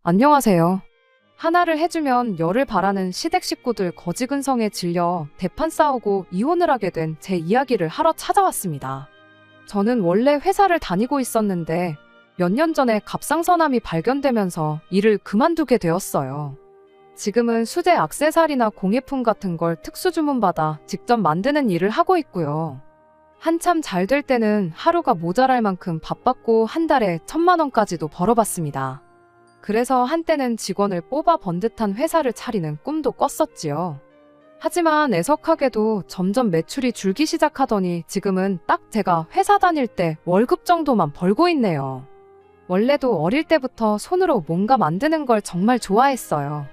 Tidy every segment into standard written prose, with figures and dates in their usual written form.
안녕하세요. 하나를 해주면 열을 바라는 시댁 식구들 거지근성에 질려 대판 싸우고 이혼을 하게 된 제 이야기를 하러 찾아왔습니다. 저는 원래 회사를 다니고 있었는데 몇 년 전에 갑상선암이 발견되면서 일을 그만두게 되었어요. 지금은 수제 액세서리나 공예품 같은 걸 특수 주문받아 직접 만드는 일을 하고 있고요. 한참 잘 될 때는 하루가 모자랄 만큼 바빴고 한 달에 1,000만 원까지도 벌어봤습니다. 그래서 한때는 직원을 뽑아 번듯한 회사를 차리는 꿈도 꿨었지요. 하지만 애석하게도 점점 매출이 줄기 시작하더니 지금은 딱 제가 회사 다닐 때 월급 정도만 벌고 있네요. 원래도 어릴 때부터 손으로 뭔가 만드는 걸 정말 좋아했어요.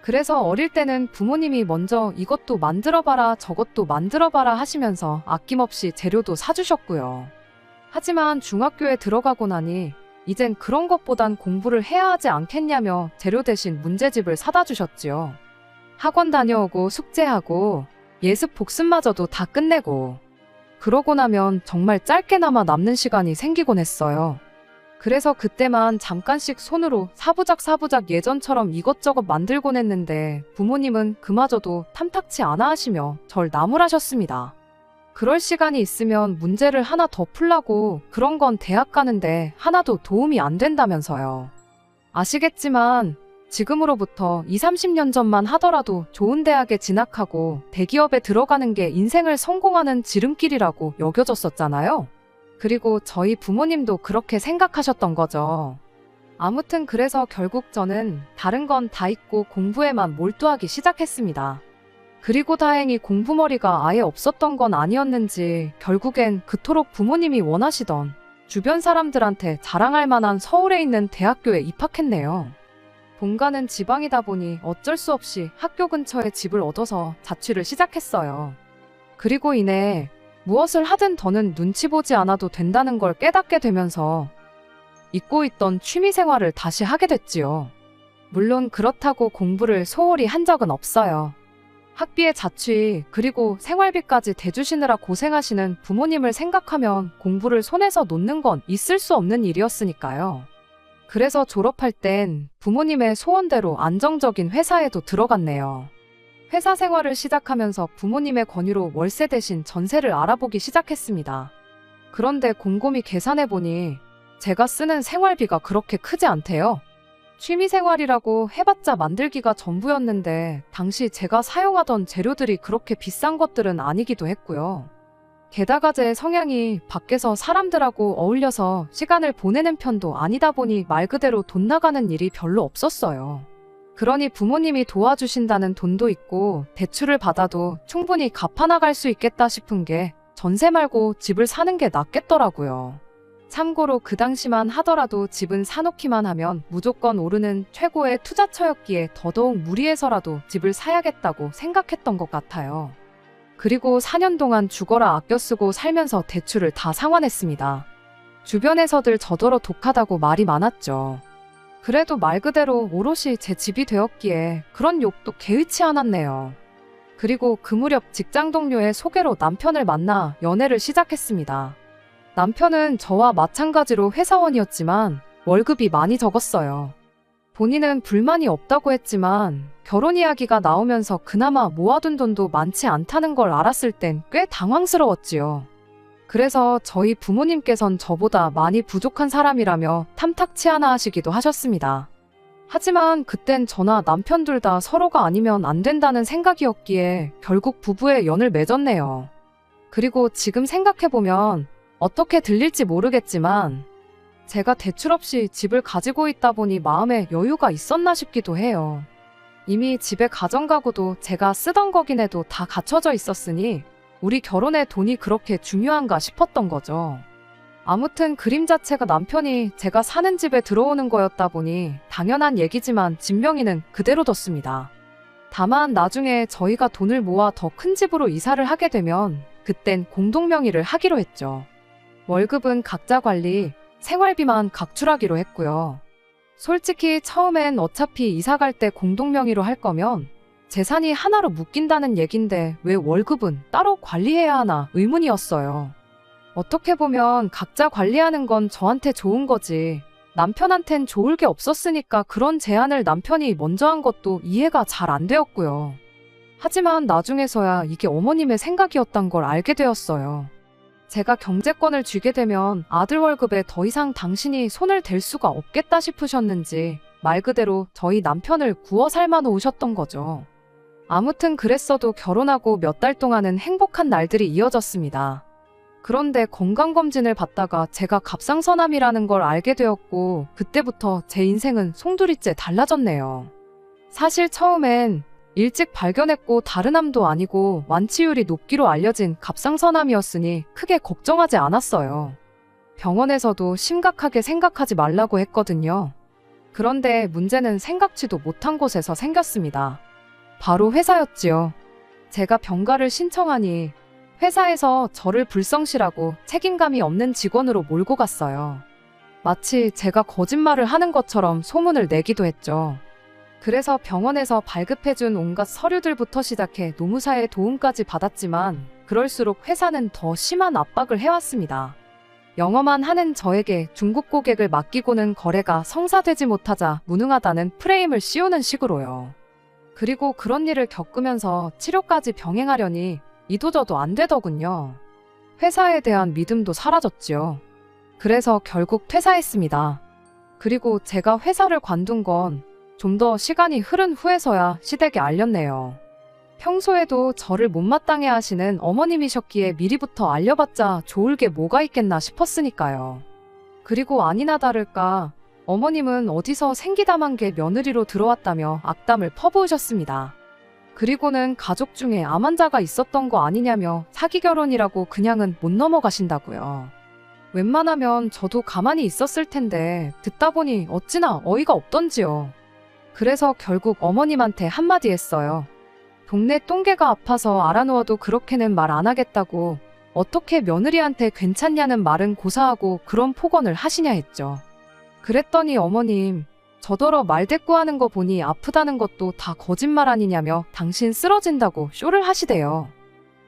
그래서 어릴 때는 부모님이 먼저 이것도 만들어봐라 저것도 만들어봐라 하시면서 아낌없이 재료도 사주셨고요. 하지만 중학교에 들어가고 나니 이젠 그런 것보단 공부를 해야 하지 않겠냐며 재료 대신 문제집을 사다 주셨지요. 학원 다녀오고 숙제하고 예습 복습마저도 다 끝내고 그러고 나면 정말 짧게나마 남는 시간이 생기곤 했어요. 그래서 그때만 잠깐씩 손으로 사부작 예전처럼 이것저것 만들곤 했는데 부모님은 그마저도 탐탁치 않아 하시며 절 나무라셨습니다. 그럴 시간이 있으면 문제를 하나 더 풀라고 그런 건 대학 가는데 하나도 도움이 안 된다면서요. 아시겠지만 지금으로부터 20, 30년 전만 하더라도 좋은 대학에 진학하고 대기업에 들어가는 게 인생을 성공하는 지름길이라고 여겨졌었잖아요. 그리고 저희 부모님도 그렇게 생각하셨던 거죠. 아무튼 그래서 결국 저는 다른 건 다 잊고 공부에만 몰두하기 시작했습니다. 그리고 다행히 공부머리가 아예 없었던 건 아니었는지 결국엔 그토록 부모님이 원하시던 주변 사람들한테 자랑할 만한 서울에 있는 대학교에 입학했네요. 본가는 지방이다 보니 어쩔 수 없이 학교 근처에 집을 얻어서 자취를 시작했어요. 그리고 이내 무엇을 하든 더는 눈치 보지 않아도 된다는 걸 깨닫게 되면서 잊고 있던 취미 생활을 다시 하게 됐지요. 물론 그렇다고 공부를 소홀히 한 적은 없어요. 학비의 자취 그리고 생활비까지 대주시느라 고생하시는 부모님을 생각하면 공부를 손에서 놓는 건 있을 수 없는 일이었으니까요. 그래서 졸업할 땐 부모님의 소원대로 안정적인 회사에도 들어갔네요. 회사 생활을 시작하면서 부모님의 권유로 월세 대신 전세를 알아보기 시작했습니다. 그런데 곰곰이 계산해보니 제가 쓰는 생활비가 그렇게 크지 않대요. 취미생활이라고 해봤자 만들기가 전부였는데 당시 제가 사용하던 재료들이 그렇게 비싼 것들은 아니기도 했고요. 게다가 제 성향이 밖에서 사람들하고 어울려서 시간을 보내는 편도 아니다 보니 말 그대로 돈 나가는 일이 별로 없었어요. 그러니 부모님이 도와주신다는 돈도 있고 대출을 받아도 충분히 갚아나갈 수 있겠다 싶은 게 전세 말고 집을 사는 게 낫겠더라고요. 참고로 그 당시만 하더라도 집은 사놓기만 하면 무조건 오르는 최고의 투자처였기에 더더욱 무리해서라도 집을 사야겠다고 생각했던 것 같아요. 그리고 4년 동안 죽어라 아껴 쓰고 살면서 대출을 다 상환했습니다. 주변에서들 저더러 독하다고 말이 많았죠. 그래도 말 그대로 오롯이 제 집이 되었기에 그런 욕도 개의치 않았네요. 그리고 그 무렵 직장 동료의 소개로 남편을 만나 연애를 시작했습니다. 남편은 저와 마찬가지로 회사원이었지만 월급이 많이 적었어요. 본인은 불만이 없다고 했지만 결혼 이야기가 나오면서 그나마 모아둔 돈도 많지 않다는 걸 알았을 땐 꽤 당황스러웠지요. 그래서 저희 부모님께선 저보다 많이 부족한 사람이라며 탐탁치 않아 하시기도 하셨습니다. 하지만 그땐 저나 남편 둘 다 서로가 아니면 안 된다는 생각이었기에 결국 부부의 연을 맺었네요. 그리고 지금 생각해보면 어떻게 들릴지 모르겠지만 제가 대출 없이 집을 가지고 있다 보니 마음에 여유가 있었나 싶기도 해요. 이미 집에 가정가구도 제가 쓰던 거긴 해도 다 갖춰져 있었으니 우리 결혼에 돈이 그렇게 중요한가 싶었던 거죠. 아무튼 그림 자체가 남편이 제가 사는 집에 들어오는 거였다 보니 당연한 얘기지만 집 명의는 그대로 뒀습니다. 다만 나중에 저희가 돈을 모아 더 큰 집으로 이사를 하게 되면 그땐 공동 명의를 하기로 했죠. 월급은 각자 관리, 생활비만 각출하기로 했고요. 솔직히 처음엔 어차피 이사 갈 때 공동 명의로 할 거면 재산이 하나로 묶인다는 얘긴데 왜 월급은 따로 관리해야 하나 의문이었어요. 어떻게 보면 각자 관리하는 건 저한테 좋은 거지 남편한텐 좋을 게 없었으니까 그런 제안을 남편이 먼저 한 것도 이해가 잘 안 되었고요. 하지만 나중에서야 이게 어머님의 생각이었단 걸 알게 되었어요. 제가 경제권을 쥐게 되면 아들 월급에 더 이상 당신이 손을 댈 수가 없겠다 싶으셨는지 말 그대로 저희 남편을 구워 삶아 놓으셨던 거죠. 아무튼 그랬어도 결혼하고 몇 달 동안은 행복한 날들이 이어졌습니다. 그런데 건강검진을 받다가 제가 갑상선암이라는 걸 알게 되었고 그때부터 제 인생은 송두리째 달라졌네요. 사실 처음엔 일찍 발견했고 다른 암도 아니고 완치율이 높기로 알려진 갑상선암이었으니 크게 걱정하지 않았어요. 병원에서도 심각하게 생각하지 말라고 했거든요. 그런데 문제는 생각지도 못한 곳에서 생겼습니다. 바로 회사였지요. 제가 병가를 신청하니 회사에서 저를 불성실하고 책임감이 없는 직원으로 몰고 갔어요. 마치 제가 거짓말을 하는 것처럼 소문을 내기도 했죠. 그래서 병원에서 발급해준 온갖 서류들부터 시작해 노무사의 도움까지 받았지만 그럴수록 회사는 더 심한 압박을 해왔습니다. 영어만 하는 저에게 중국 고객을 맡기고는 거래가 성사되지 못하자 무능하다는 프레임을 씌우는 식으로요. 그리고 그런 일을 겪으면서 치료까지 병행하려니 이도저도 안 되더군요. 회사에 대한 믿음도 사라졌지요. 그래서 결국 퇴사했습니다. 그리고 제가 회사를 관둔 건 좀 더 시간이 흐른 후에서야 시댁에 알렸네요. 평소에도 저를 못마땅해 하시는 어머님이셨기에 미리부터 알려봤자 좋을 게 뭐가 있겠나 싶었으니까요. 그리고 아니나 다를까 어머님은 어디서 생기담한 게 며느리로 들어왔다며 악담을 퍼부으셨습니다. 그리고는 가족 중에 암 환자가 있었던 거 아니냐며 사기 결혼이라고 그냥은 못 넘어가신다고요. 웬만하면 저도 가만히 있었을 텐데 듣다 보니 어찌나 어이가 없던지요. 그래서 결국 어머님한테 한마디 했어요. 동네 똥개가 아파서 알아누워도 그렇게는 말 안 하겠다고 어떻게 며느리한테 괜찮냐는 말은 고사하고 그런 폭언을 하시냐 했죠. 그랬더니 어머님, 저더러 말대꾸하는 거 보니 아프다는 것도 다 거짓말 아니냐며 당신 쓰러진다고 쇼를 하시대요.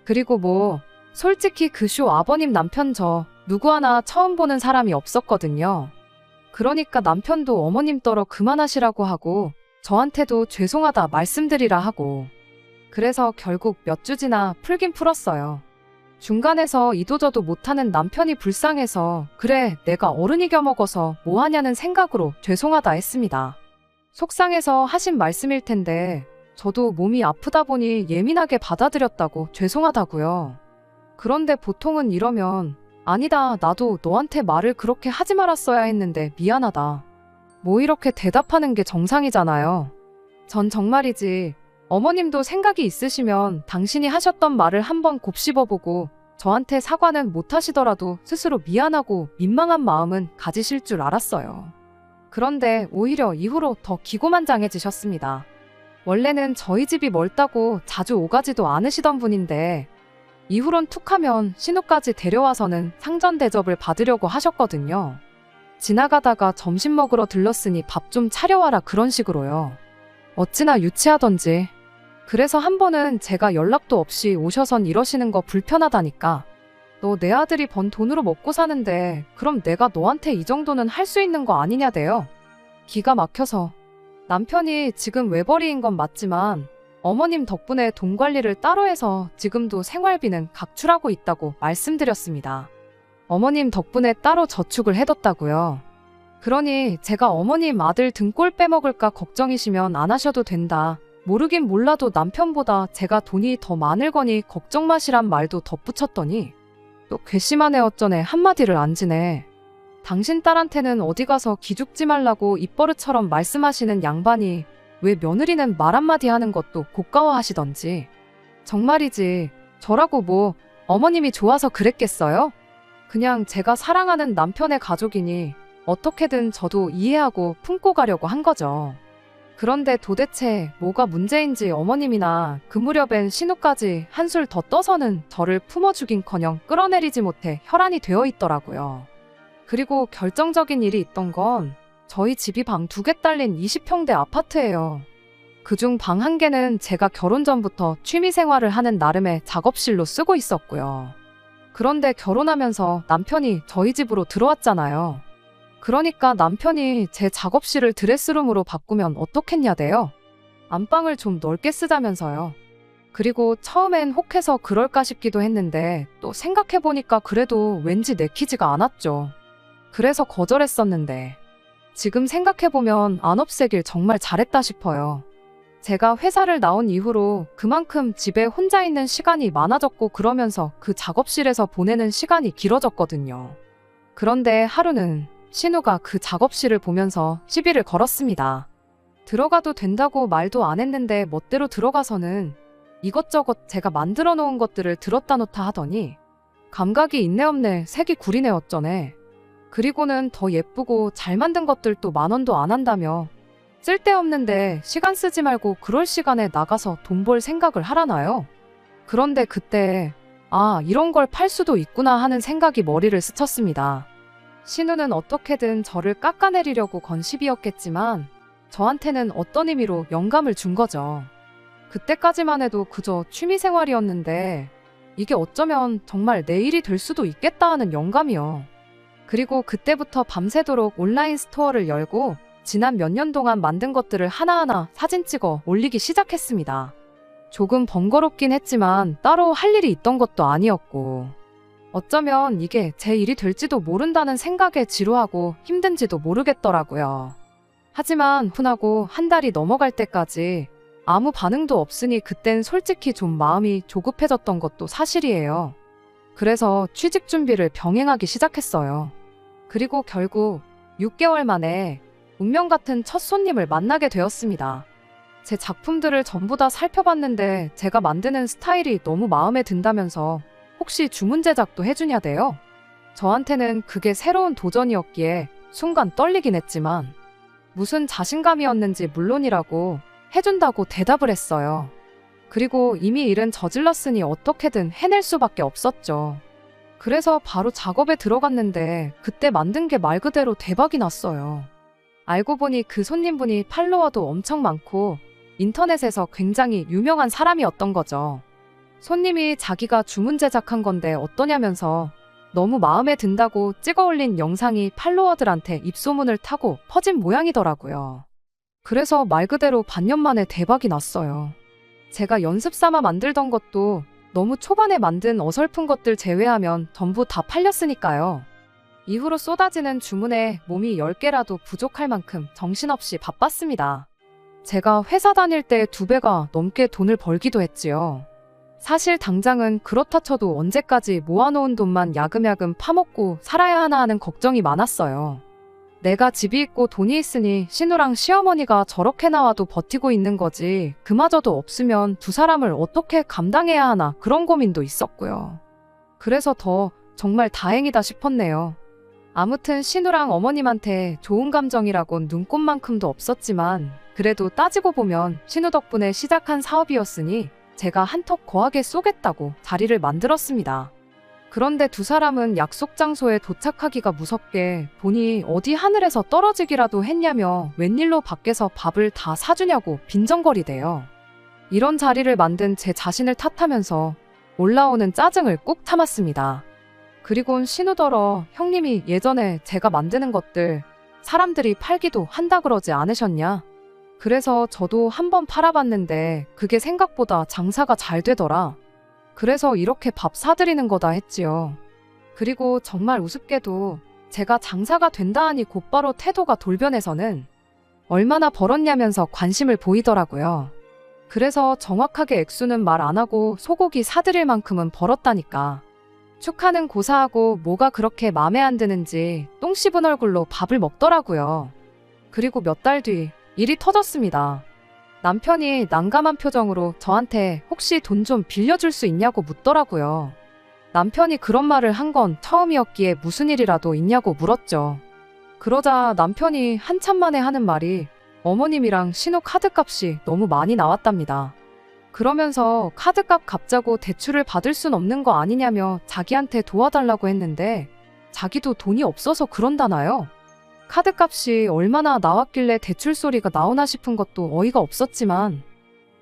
그리고 뭐 솔직히 그 쇼 아버님 남편 저 누구 하나 처음 보는 사람이 없었거든요. 그러니까 남편도 어머님 떨어 그만하시라고 하고 저한테도 죄송하다 말씀드리라 하고 그래서 결국 몇 주 지나 풀긴 풀었어요. 중간에서 이도저도 못하는 남편이 불쌍해서 그래 내가 어른이 겨먹어서 뭐하냐는 생각으로 죄송하다 했습니다. 속상해서 하신 말씀일 텐데 저도 몸이 아프다 보니 예민하게 받아들였다고 죄송하다고요. 그런데 보통은 이러면 아니다 나도 너한테 말을 그렇게 하지 말았어야 했는데 미안하다. 뭐 이렇게 대답하는 게 정상이잖아요. 전 정말이지 어머님도 생각이 있으시면 당신이 하셨던 말을 한번 곱씹어보고 저한테 사과는 못하시더라도 스스로 미안하고 민망한 마음은 가지실 줄 알았어요. 그런데 오히려 이후로 더 기고만장해지셨습니다. 원래는 저희 집이 멀다고 자주 오가지도 않으시던 분인데 이후론 툭하면 신우까지 데려와서는 상전 대접을 받으려고 하셨거든요. 지나가다가 점심 먹으러 들렀으니 밥 좀 차려와라 그런 식으로요. 어찌나 유치하던지. 그래서 한 번은 제가 연락도 없이 오셔선 이러시는 거 불편하다니까. 너 내 아들이 번 돈으로 먹고 사는데 그럼 내가 너한테 이 정도는 할 수 있는 거 아니냐대요. 기가 막혀서. 남편이 지금 외벌이인 건 맞지만 어머님 덕분에 돈 관리를 따로 해서 지금도 생활비는 각출하고 있다고 말씀드렸습니다. 어머님 덕분에 따로 저축을 해뒀다고요. 그러니 제가 어머님 아들 등골 빼먹을까 걱정이시면 안 하셔도 된다. 모르긴 몰라도 남편보다 제가 돈이 더 많을 거니 걱정 마시란 말도 덧붙였더니 또 괘씸하네 어쩌네 한마디를 안 지네. 당신 딸한테는 어디 가서 기죽지 말라고 입버릇처럼 말씀하시는 양반이 왜 며느리는 말 한마디 하는 것도 고가워하시던지. 정말이지 저라고 뭐 어머님이 좋아서 그랬겠어요? 그냥 제가 사랑하는 남편의 가족이니 어떻게든 저도 이해하고 품고 가려고 한 거죠. 그런데 도대체 뭐가 문제인지 어머님이나 그 무렵엔 신우까지 한술 더 떠서는 저를 품어주긴커녕 끌어내리지 못해 혈안이 되어 있더라고요. 그리고 결정적인 일이 있던 건 저희 집이 방 2개 딸린 20평대 아파트예요. 그중 방 1개는 제가 결혼 전부터 취미생활을 하는 나름의 작업실로 쓰고 있었고요. 그런데 결혼하면서 남편이 저희 집으로 들어왔잖아요. 그러니까 남편이 제 작업실을 드레스룸으로 바꾸면 어떻겠냐대요. 안방을 좀 넓게 쓰자면서요. 그리고 처음엔 혹해서 그럴까 싶기도 했는데 또 생각해보니까 그래도 왠지 내키지가 않았죠. 그래서 거절했었는데 지금 생각해보면 안 없애길 정말 잘했다 싶어요. 제가 회사를 나온 이후로 그만큼 집에 혼자 있는 시간이 많아졌고 그러면서 그 작업실에서 보내는 시간이 길어졌거든요. 그런데 하루는 신우가 그 작업실을 보면서 시비를 걸었습니다. 들어가도 된다고 말도 안 했는데 멋대로 들어가서는 이것저것 제가 만들어 놓은 것들을 들었다 놓다 하더니 감각이 있네 없네 색이 구리네 어쩌네. 그리고는 더 예쁘고 잘 만든 것들도 10,000원도 안 한다며 쓸데없는데 시간 쓰지 말고 그럴 시간에 나가서 돈 벌 생각을 하라나요? 그런데 그때 이런 걸 팔 수도 있구나 하는 생각이 머리를 스쳤습니다. 신우는 어떻게든 저를 깎아내리려고 건 시비였겠지만 저한테는 어떤 의미로 영감을 준 거죠. 그때까지만 해도 그저 취미생활이었는데 이게 어쩌면 정말 내 일이 될 수도 있겠다 하는 영감이요. 그리고 그때부터 밤새도록 온라인 스토어를 열고 지난 몇 년 동안 만든 것들을 하나하나 사진 찍어 올리기 시작했습니다. 조금 번거롭긴 했지만 따로 할 일이 있던 것도 아니었고 어쩌면 이게 제 일이 될지도 모른다는 생각에 지루하고 힘든지도 모르겠더라고요. 하지만 오픈하고 한 달이 넘어갈 때까지 아무 반응도 없으니 그땐 솔직히 좀 마음이 조급해졌던 것도 사실이에요. 그래서 취직 준비를 병행하기 시작했어요. 그리고 결국 6개월 만에 운명 같은 첫 손님을 만나게 되었습니다. 제 작품들을 전부 다 살펴봤는데 제가 만드는 스타일이 너무 마음에 든다면서 혹시 주문 제작도 해주냐대요. 저한테는 그게 새로운 도전이었기에 순간 떨리긴 했지만 무슨 자신감이었는지 물론이라고 해준다고 대답을 했어요. 그리고 이미 일은 저질렀으니 어떻게든 해낼 수밖에 없었죠. 그래서 바로 작업에 들어갔는데 그때 만든 게 말 그대로 대박이 났어요. 알고 보니 그 손님분이 팔로워도 엄청 많고 인터넷에서 굉장히 유명한 사람이었던 거죠. 손님이 자기가 주문 제작한 건데 어떠냐면서 너무 마음에 든다고 찍어 올린 영상이 팔로워들한테 입소문을 타고 퍼진 모양이더라고요. 그래서 말 그대로 반년 만에 대박이 났어요. 제가 연습 삼아 만들던 것도 너무 초반에 만든 어설픈 것들 제외하면 전부 다 팔렸으니까요. 이후로 쏟아지는 주문에 몸이 10개라도 부족할 만큼 정신없이 바빴습니다. 제가 회사 다닐 때 2배가 넘게 돈을 벌기도 했지요. 사실 당장은 그렇다 쳐도 언제까지 모아놓은 돈만 야금야금 파먹고 살아야 하나 하는 걱정이 많았어요. 내가 집이 있고 돈이 있으니 신우랑 시어머니가 저렇게 나와도 버티고 있는 거지 그마저도 없으면 두 사람을 어떻게 감당해야 하나 그런 고민도 있었고요. 그래서 더 정말 다행이다 싶었네요. 아무튼 신우랑 어머님한테 좋은 감정이라곤 눈꼽만큼도 없었지만 그래도 따지고 보면 신우 덕분에 시작한 사업이었으니 제가 한턱 거하게 쏘겠다고 자리를 만들었습니다. 그런데 두 사람은 약속 장소에 도착하기가 무섭게 돈이 어디 하늘에서 떨어지기라도 했냐며 웬일로 밖에서 밥을 다 사주냐고 빈정거리대요. 이런 자리를 만든 제 자신을 탓하면서 올라오는 짜증을 꾹 참았습니다. 그리곤 신우더러 형님이 예전에 제가 만드는 것들 사람들이 팔기도 한다 그러지 않으셨냐? 그래서 저도 한번 팔아봤는데 그게 생각보다 장사가 잘 되더라. 그래서 이렇게 밥 사드리는 거다 했지요. 그리고 정말 우습게도 제가 장사가 된다 하니 곧바로 태도가 돌변해서는 얼마나 벌었냐면서 관심을 보이더라고요. 그래서 정확하게 액수는 말 안 하고 소고기 사드릴 만큼은 벌었다니까. 축하는 고사하고 뭐가 그렇게 맘에 안 드는지 똥 씹은 얼굴로 밥을 먹더라고요. 그리고 몇 달 뒤 일이 터졌습니다. 남편이 난감한 표정으로 저한테 혹시 돈 좀 빌려줄 수 있냐고 묻더라고요. 남편이 그런 말을 한 건 처음이었기에 무슨 일이라도 있냐고 물었죠. 그러자 남편이 한참 만에 하는 말이 어머님이랑 신호 카드값이 너무 많이 나왔답니다. 그러면서 카드값 갚자고 대출을 받을 순 없는 거 아니냐며 자기한테 도와달라고 했는데 자기도 돈이 없어서 그런다나요? 카드값이 얼마나 나왔길래 대출 소리가 나오나 싶은 것도 어이가 없었지만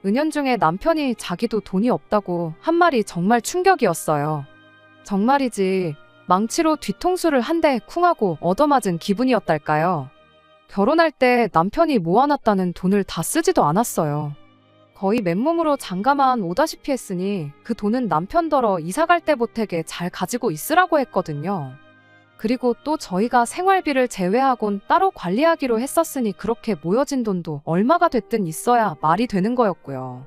은연중에 남편이 자기도 돈이 없다고 한 말이 정말 충격이었어요. 정말이지 망치로 뒤통수를 한 대 쿵 하고 얻어맞은 기분이었달까요. 결혼할 때 남편이 모아놨다는 돈을 다 쓰지도 않았어요. 거의 맨몸으로 장가만 오다시피 했으니 그 돈은 남편더러 이사갈 때 보태게 잘 가지고 있으라고 했거든요. 그리고 또 저희가 생활비를 제외하곤 따로 관리하기로 했었으니 그렇게 모여진 돈도 얼마가 됐든 있어야 말이 되는 거였고요.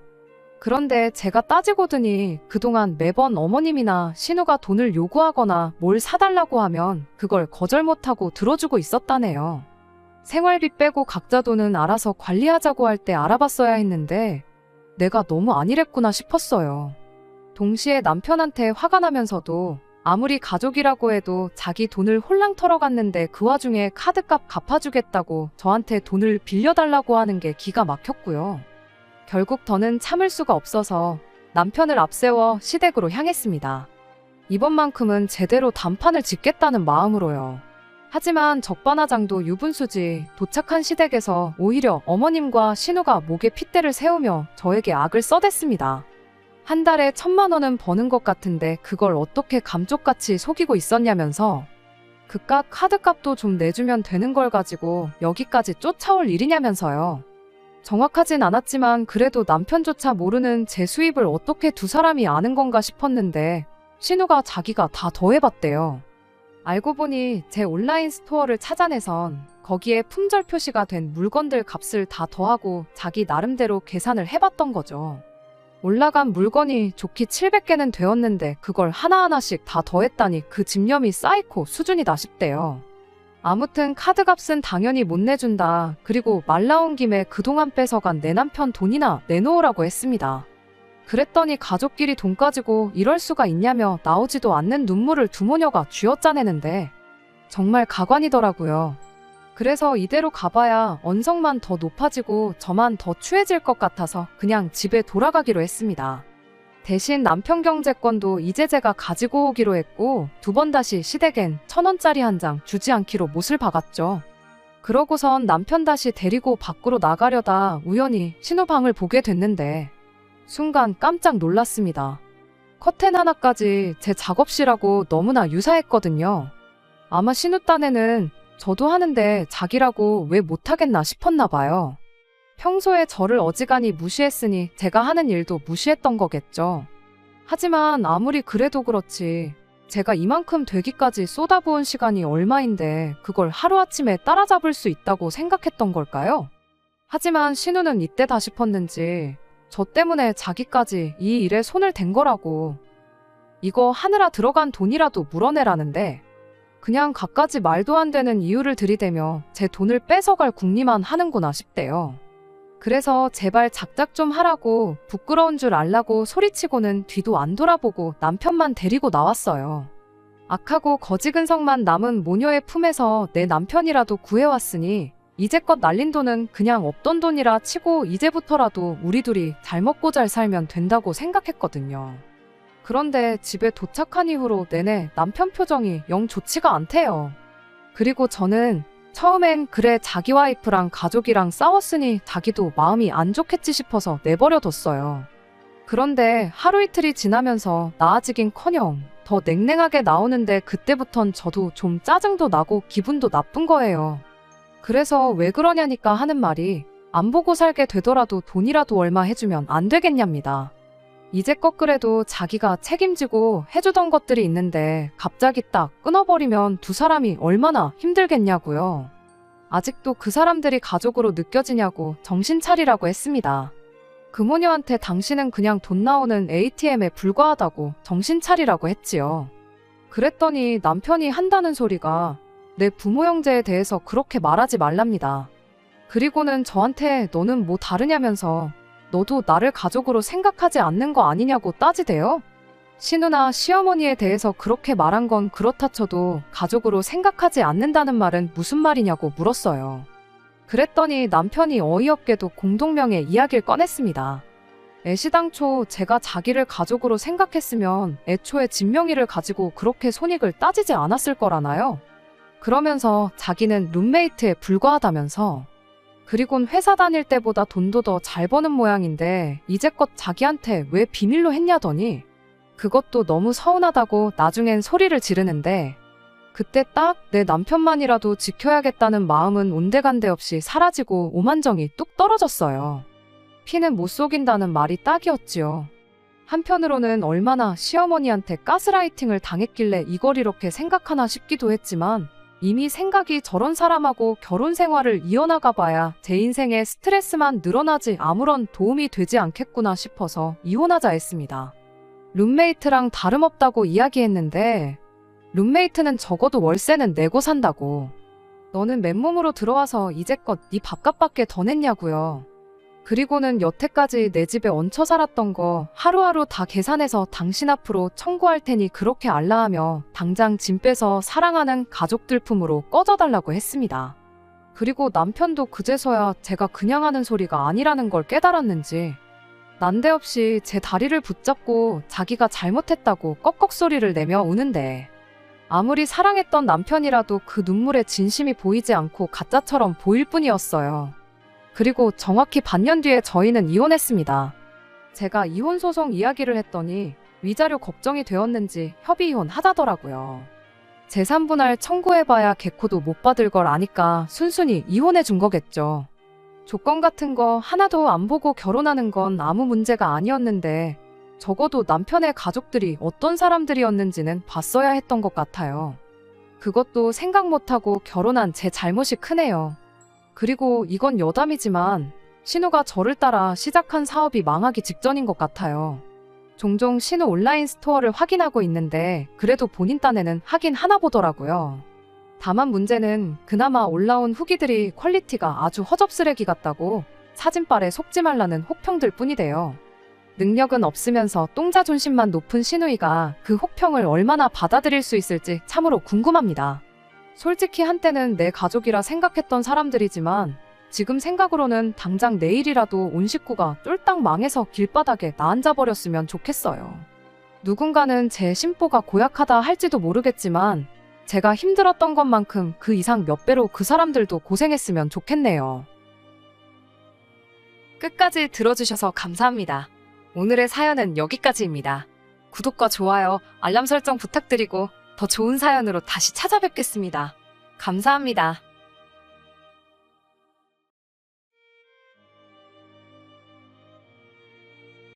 그런데 제가 따지고 드니 그동안 매번 어머님이나 신우가 돈을 요구하거나 뭘 사달라고 하면 그걸 거절 못하고 들어주고 있었다네요. 생활비 빼고 각자 돈은 알아서 관리하자고 할 때 알아봤어야 했는데 내가 너무 안일했구나 싶었어요. 동시에 남편한테 화가 나면서도 아무리 가족이라고 해도 자기 돈을 홀랑 털어갔는데 그 와중에 카드값 갚아주겠다고 저한테 돈을 빌려달라고 하는 게 기가 막혔고요. 결국 더는 참을 수가 없어서 남편을 앞세워 시댁으로 향했습니다. 이번만큼은 제대로 단판을 짓겠다는 마음으로요. 하지만 적반하장도 유분수지 도착한 시댁에서 오히려 어머님과 신우가 목에 핏대를 세우며 저에게 악을 써댔습니다. 한 달에 1,000만 원은 버는 것 같은데 그걸 어떻게 감쪽같이 속이고 있었냐면서 그깟 카드값도 좀 내주면 되는 걸 가지고 여기까지 쫓아올 일이냐면서요. 정확하진 않았지만 그래도 남편조차 모르는 제 수입을 어떻게 두 사람이 아는 건가 싶었는데 신우가 자기가 다 더해봤대요. 알고 보니 제 온라인 스토어를 찾아내선 거기에 품절 표시가 된 물건들 값을 다 더하고 자기 나름대로 계산을 해봤던 거죠. 올라간 물건이 좋기 700개는 되었는데 그걸 하나하나씩 다 더했다니 그 집념이 사이코 수준이다 싶대요. 아무튼 카드값은 당연히 못 내준다. 그리고 말 나온 김에 그동안 뺏어간 내 남편 돈이나 내놓으라고 했습니다. 그랬더니 가족끼리 돈 가지고 이럴 수가 있냐며 나오지도 않는 눈물을 두 모녀가 쥐어짜내는데 정말 가관이더라고요. 그래서 이대로 가봐야 언성만 더 높아지고 저만 더 추해질 것 같아서 그냥 집에 돌아가기로 했습니다. 대신 남편 경제권도 이제 제가 가지고 오기로 했고 2번 다시 시댁엔 1,000원짜리 한 장 주지 않기로 못을 박았죠. 그러고선 남편 다시 데리고 밖으로 나가려다 우연히 신우 방을 보게 됐는데 순간 깜짝 놀랐습니다. 커튼 하나까지 제 작업실하고 너무나 유사했거든요. 아마 신우 딴에는 저도 하는데 자기라고 왜 못하겠나 싶었나 봐요. 평소에 저를 어지간히 무시했으니 제가 하는 일도 무시했던 거겠죠. 하지만 아무리 그래도 그렇지 제가 이만큼 되기까지 쏟아부은 시간이 얼마인데 그걸 하루아침에 따라잡을 수 있다고 생각했던 걸까요? 하지만 신우는 이때다 싶었는지 저 때문에 자기까지 이 일에 손을 댄 거라고. 이거 하느라 들어간 돈이라도 물어내라는데 그냥 갖가지 말도 안 되는 이유를 들이대며 제 돈을 뺏어갈 궁리만 하는구나 싶대요. 그래서 제발 작작 좀 하라고 부끄러운 줄 알라고 소리치고는 뒤도 안 돌아보고 남편만 데리고 나왔어요. 악하고 거지근성만 남은 모녀의 품에서 내 남편이라도 구해왔으니 이제껏 날린 돈은 그냥 없던 돈이라 치고 이제부터라도 우리 둘이 잘 먹고 잘 살면 된다고 생각했거든요. 그런데 집에 도착한 이후로 내내 남편 표정이 영 좋지가 않대요. 그리고 저는 처음엔 그래 자기 와이프랑 가족이랑 싸웠으니 자기도 마음이 안 좋겠지 싶어서 내버려뒀어요. 그런데 하루 이틀이 지나면서 나아지긴커녕 더 냉랭하게 나오는데 그때부턴 저도 좀 짜증도 나고 기분도 나쁜 거예요. 그래서 왜 그러냐니까 하는 말이 안 보고 살게 되더라도 돈이라도 얼마 해주면 안 되겠냐입니다. 이제껏 그래도 자기가 책임지고 해주던 것들이 있는데 갑자기 딱 끊어버리면 두 사람이 얼마나 힘들겠냐고요. 아직도 그 사람들이 가족으로 느껴지냐고 정신 차리라고 했습니다. 그 모녀한테 당신은 그냥 돈 나오는 ATM에 불과하다고 정신 차리라고 했지요. 그랬더니 남편이 한다는 소리가 내 부모 형제에 대해서 그렇게 말하지 말랍니다. 그리고는 저한테 너는 뭐 다르냐면서 너도 나를 가족으로 생각하지 않는 거 아니냐고 따지대요. 신우나 시어머니에 대해서 그렇게 말한 건 그렇다 쳐도 가족으로 생각하지 않는다는 말은 무슨 말이냐고 물었어요. 그랬더니 남편이 어이없게도 공동명의 이야기를 꺼냈습니다. 애시당초 제가 자기를 가족으로 생각했으면 애초에 진명이를 가지고 그렇게 손익을 따지지 않았을 거라나요? 그러면서 자기는 룸메이트에 불과하다면서 그리곤 회사 다닐 때보다 돈도 더 잘 버는 모양인데 이제껏 자기한테 왜 비밀로 했냐더니 그것도 너무 서운하다고 나중엔 소리를 지르는데 그때 딱 내 남편만이라도 지켜야겠다는 마음은 온데간데 없이 사라지고 오만정이 뚝 떨어졌어요. 피는 못 속인다는 말이 딱이었지요. 한편으로는 얼마나 시어머니한테 가스라이팅을 당했길래 이걸 이렇게 생각하나 싶기도 했지만 이미 생각이 저런 사람하고 결혼 생활을 이어나가 봐야 제 인생에 스트레스만 늘어나지 아무런 도움이 되지 않겠구나 싶어서 이혼하자 했습니다. 룸메이트랑 다름없다고 이야기했는데 룸메이트는 적어도 월세는 내고 산다고. 너는 맨몸으로 들어와서 이제껏 네 밥값밖에 더 냈냐고요. 그리고는 여태까지 내 집에 얹혀 살았던 거 하루하루 다 계산해서 당신 앞으로 청구할 테니 그렇게 알라하며 당장 짐 빼서 사랑하는 가족들 품으로 꺼져달라고 했습니다. 그리고 남편도 그제서야 제가 그냥 하는 소리가 아니라는 걸 깨달았는지 난데없이 제 다리를 붙잡고 자기가 잘못했다고 꺽꺽소리를 내며 우는데 아무리 사랑했던 남편이라도 그 눈물에 진심이 보이지 않고 가짜처럼 보일 뿐이었어요. 그리고 정확히 반년 뒤에 저희는 이혼했습니다. 제가 이혼 소송 이야기를 했더니 위자료 걱정이 되었는지 협의 이혼 하자더라고요. 재산분할 청구해봐야 개코도 못 받을 걸 아니까 순순히 이혼해 준 거겠죠. 조건 같은 거 하나도 안 보고 결혼하는 건 아무 문제가 아니었는데 적어도 남편의 가족들이 어떤 사람들이었는지는 봤어야 했던 것 같아요. 그것도 생각 못하고 결혼한 제 잘못이 크네요. 그리고 이건 여담이지만 신우가 저를 따라 시작한 사업이 망하기 직전인 것 같아요. 종종 신우 온라인 스토어를 확인하고 있는데 그래도 본인 딴에는 하긴 하나 보더라고요. 다만 문제는 그나마 올라온 후기들이 퀄리티가 아주 허접쓰레기 같다고 사진빨에 속지 말라는 혹평들 뿐이래요. 능력은 없으면서 똥자존심만 높은 신우이가 그 혹평을 얼마나 받아들일 수 있을지 참으로 궁금합니다. 솔직히 한때는 내 가족이라 생각했던 사람들이지만 지금 생각으로는 당장 내일이라도 온 식구가 쫄딱 망해서 길바닥에 나앉아버렸으면 좋겠어요. 누군가는 제 심보가 고약하다 할지도 모르겠지만 제가 힘들었던 것만큼 그 이상 몇 배로 그 사람들도 고생했으면 좋겠네요. 끝까지 들어주셔서 감사합니다. 오늘의 사연은 여기까지입니다. 구독과 좋아요, 알람 설정 부탁드리고 더 좋은 사연으로 다시 찾아뵙겠습니다. 감사합니다.